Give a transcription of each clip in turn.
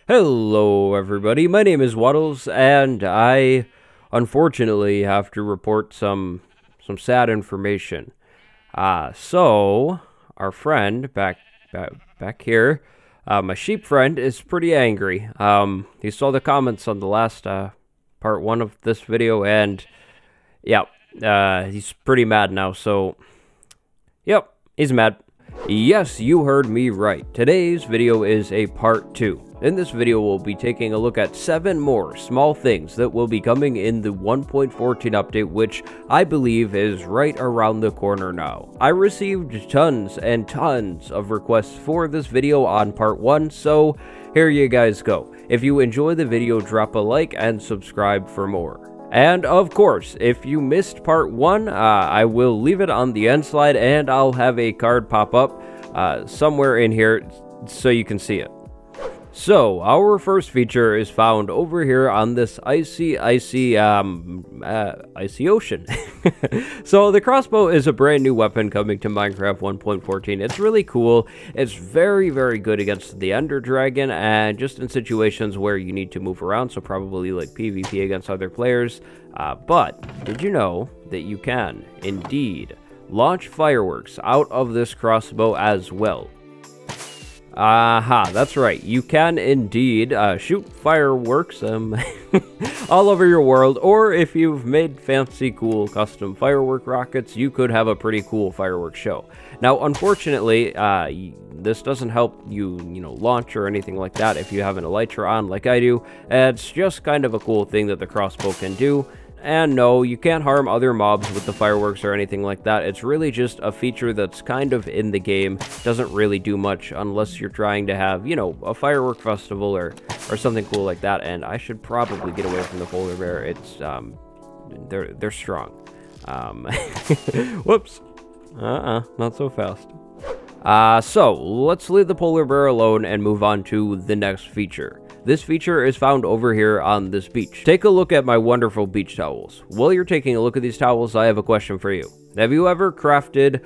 Hello everybody, my name is Waddles, and I unfortunately have to report some sad information. So our friend back here, my sheep friend, is pretty angry. He saw the comments on the last part 1 of this video, and yeah, he's pretty mad now, so yep, he's mad. Yes, you heard me right. Today's video is a part 2. In this video, we'll be taking a look at 7 more small things that will be coming in the 1.14 update, which I believe is right around the corner now. I received tons and tons of requests for this video on part 1, so here you guys go. If you enjoy the video, drop a like and subscribe for more. And of course, if you missed part 1, I will leave it on the end slide, and I'll have a card pop up somewhere in here so you can see it. So, our first feature is found over here on this icy ocean. So, the crossbow is a brand new weapon coming to Minecraft 1.14. It's really cool. It's very, very good against the Ender Dragon, and just in situations where you need to move around, so probably like PvP against other players. But, did you know that you can, indeed, launch fireworks out of this crossbow as well? Aha, that's right. You can indeed shoot fireworks all over your world, or if you've made fancy, cool, custom firework rockets, you could have a pretty cool fireworks show. Now, unfortunately, this doesn't help you, launch or anything like that if you have an elytra on like I do. It's just kind of a cool thing that the crossbow can do. And no, you can't harm other mobs with the fireworks or anything like that. It's really just a feature that's kind of in the game. Doesn't really do much unless you're trying to have, a firework festival or something cool like that. And I should probably get away from the polar bear. It's, they're strong. Whoops. Not so fast. So, let's leave the polar bear alone and move on to the next feature. This feature is found over here on this beach. Take a look at my wonderful beach towels. While you're taking a look at these towels, I have a question for you. Have you ever crafted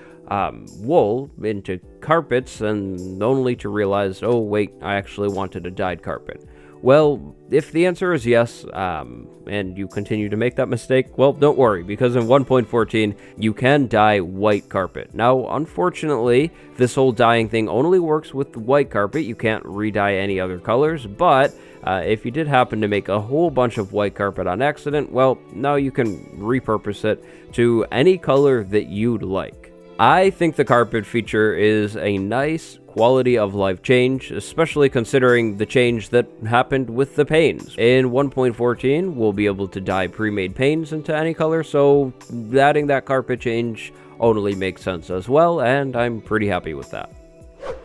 wool into carpets and only to realize, oh wait, I actually wanted a dyed carpet? Well, if the answer is yes, and you continue to make that mistake, well, don't worry, because in 1.14, you can dye white carpet. Now, unfortunately, this whole dyeing thing only works with the white carpet. You can't re-dye any other colors, but if you did happen to make a whole bunch of white carpet on accident, well, now you can repurpose it to any color that you'd like. I think the carpet feature is a nice quality of life change, especially considering the change that happened with the panes. In 1.14, we'll be able to dye pre-made panes into any color, so adding that carpet change only makes sense as well, and I'm pretty happy with that.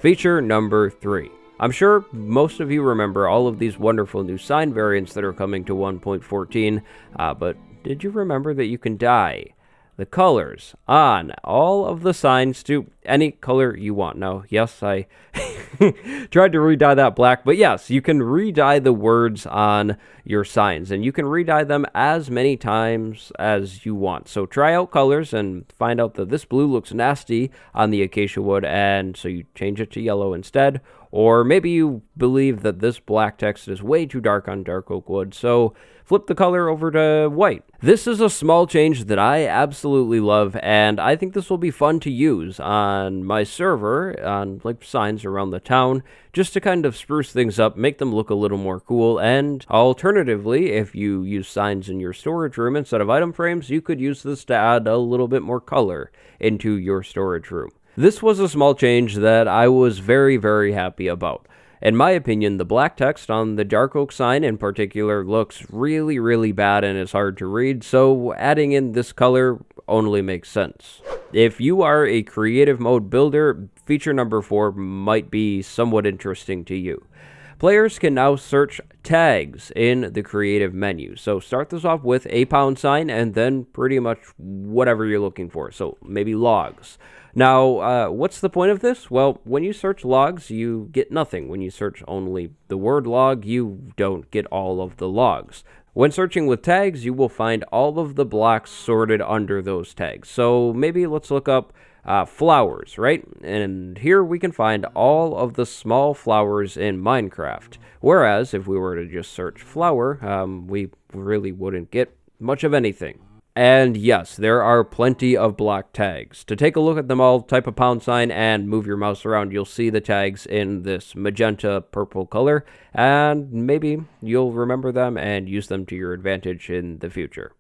Feature number 3. I'm sure most of you remember all of these wonderful new sign variants that are coming to 1.14, but did you remember that you can dye the colors on all of the signs to any color you want? Now, yes, I tried to re-dye that black, but yes, you can re-dye the words on your signs, and you can re-dye them as many times as you want. So try out colors and find out that this blue looks nasty on the acacia wood, and so you change it to yellow instead. Or maybe you believe that this black text is way too dark on dark oak wood, so flip the color over to white. This is a small change that I absolutely love, and I think this will be fun to use on my server, on like signs around the town, just to kind of spruce things up, make them look a little more cool. And alternatively, if you use signs in your storage room instead of item frames, you could use this to add a little bit more color into your storage room. This was a small change that I was very, very happy about. In my opinion, the black text on the dark oak sign in particular looks really, really bad and is hard to read, so adding in this color only makes sense. If you are a creative mode builder, feature number 4 might be somewhat interesting to you. Players can now search tags in the creative menu. So start this off with a £sign and then pretty much whatever you're looking for. So maybe logs. Now, what's the point of this? Well, when you search logs, you get nothing. When you search only the word log, you don't get all of the logs. When searching with tags, you will find all of the blocks sorted under those tags. So maybe let's look up flowers, right? And here we can find all of the small flowers in Minecraft. Whereas if we were to just search flower, we really wouldn't get much of anything. And yes, there are plenty of block tags. To take a look at them all, type a # and move your mouse around. You'll see the tags in this magenta purple color, and maybe you'll remember them and use them to your advantage in the future.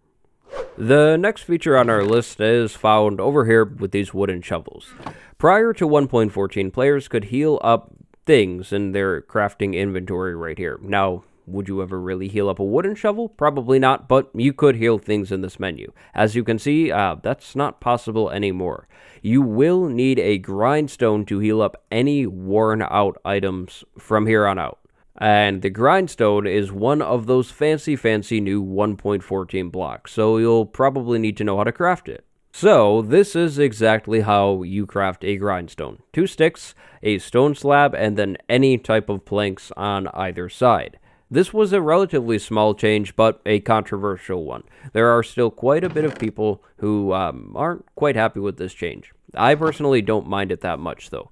The next feature on our list is found over here with these wooden shovels. Prior to 1.14, players could heal up things in their crafting inventory right here. Now, would you ever really heal up a wooden shovel? Probably not, but you could heal things in this menu. As you can see, that's not possible anymore. You will need a grindstone to heal up any worn out items from here on out. And the grindstone is one of those fancy new 1.14 blocks, so you'll probably need to know how to craft it. So, this is exactly how you craft a grindstone. 2 sticks, a stone slab, and then any type of planks on either side. This was a relatively small change, but a controversial one. There are still quite a bit of people who aren't quite happy with this change. I personally don't mind it that much, though.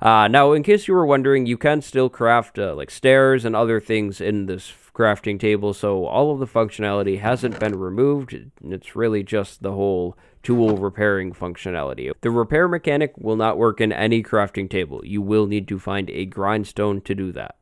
Now, in case you were wondering, you can still craft like stairs and other things in this crafting table, so all of the functionality hasn't been removed. It's really just the whole tool repairing functionality. The repair mechanic will not work in any crafting table. You will need to find a grindstone to do that.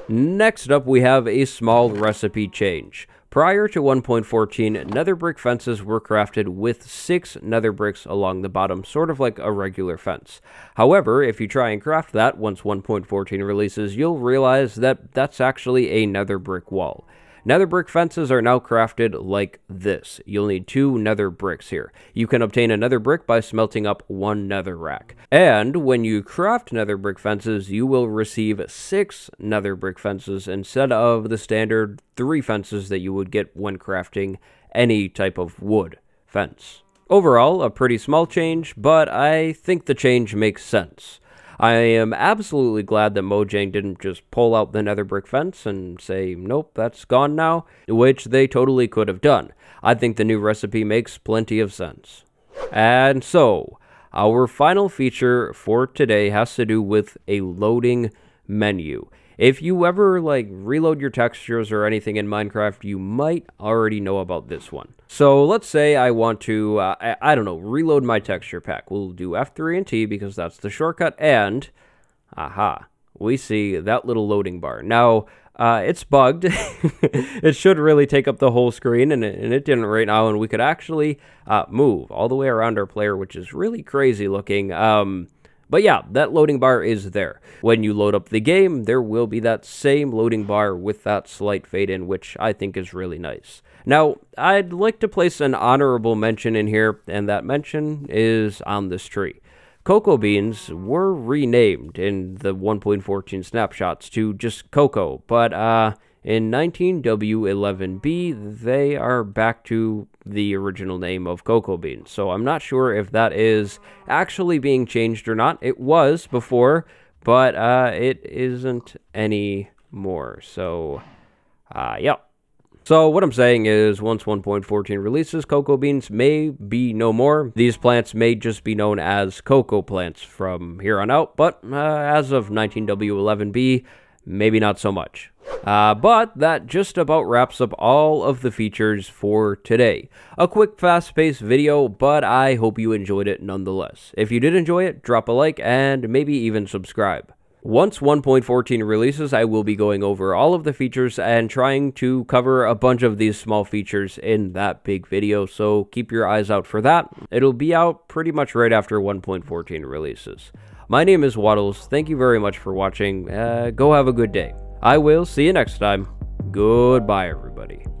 Next up, we have a small recipe change. Prior to 1.14, nether brick fences were crafted with 6 nether bricks along the bottom, sort of like a regular fence. However, if you try and craft that once 1.14 releases, you'll realize that that's actually a nether brick wall. Nether brick fences are now crafted like this. You'll need 2 nether bricks here. You can obtain a nether brick by smelting up 1 nether rack. And when you craft nether brick fences, you will receive 6 nether brick fences instead of the standard 3 fences that you would get when crafting any type of wood fence. Overall, a pretty small change, but I think the change makes sense. I am absolutely glad that Mojang didn't just pull out the nether brick fence and say, nope, that's gone now, which they totally could have done. I think the new recipe makes plenty of sense. And so, our final feature for today has to do with a loading menu. If you ever reload your textures or anything in Minecraft, you might already know about this one. So let's say I want to, I don't know, reload my texture pack. We'll do F3 and T because that's the shortcut, and, aha, we see that little loading bar. Now, it's bugged. It should really take up the whole screen, and it didn't right now, and we could actually move all the way around our player, which is really crazy looking. But yeah, that loading bar is there. When you load up the game, there will be that same loading bar with that slight fade in, which I think is really nice. Now, I'd like to place an honorable mention in here, and that mention is on this tree. Cocoa beans were renamed in the 1.14 snapshots to just Cocoa, but in 19W11B, they are back to the original name of cocoa beans. So I'm not sure if that is actually being changed or not. It was before, but it isn't anymore. So, yeah. So what I'm saying is, once 1.14 releases, cocoa beans may be no more. These plants may just be known as cocoa plants from here on out, but as of 19W11B, maybe not so much. But that just about wraps up all of the features for today. A quick, fast-paced video, but I hope you enjoyed it nonetheless. If you did enjoy it, drop a like and maybe even subscribe. Once 1.14 releases, I will be going over all of the features and trying to cover a bunch of these small features in that big video, so keep your eyes out for that. It'll be out pretty much right after 1.14 releases. My name is Waddles. Thank you very much for watching. Go have a good day. I will see you next time. Goodbye, everybody.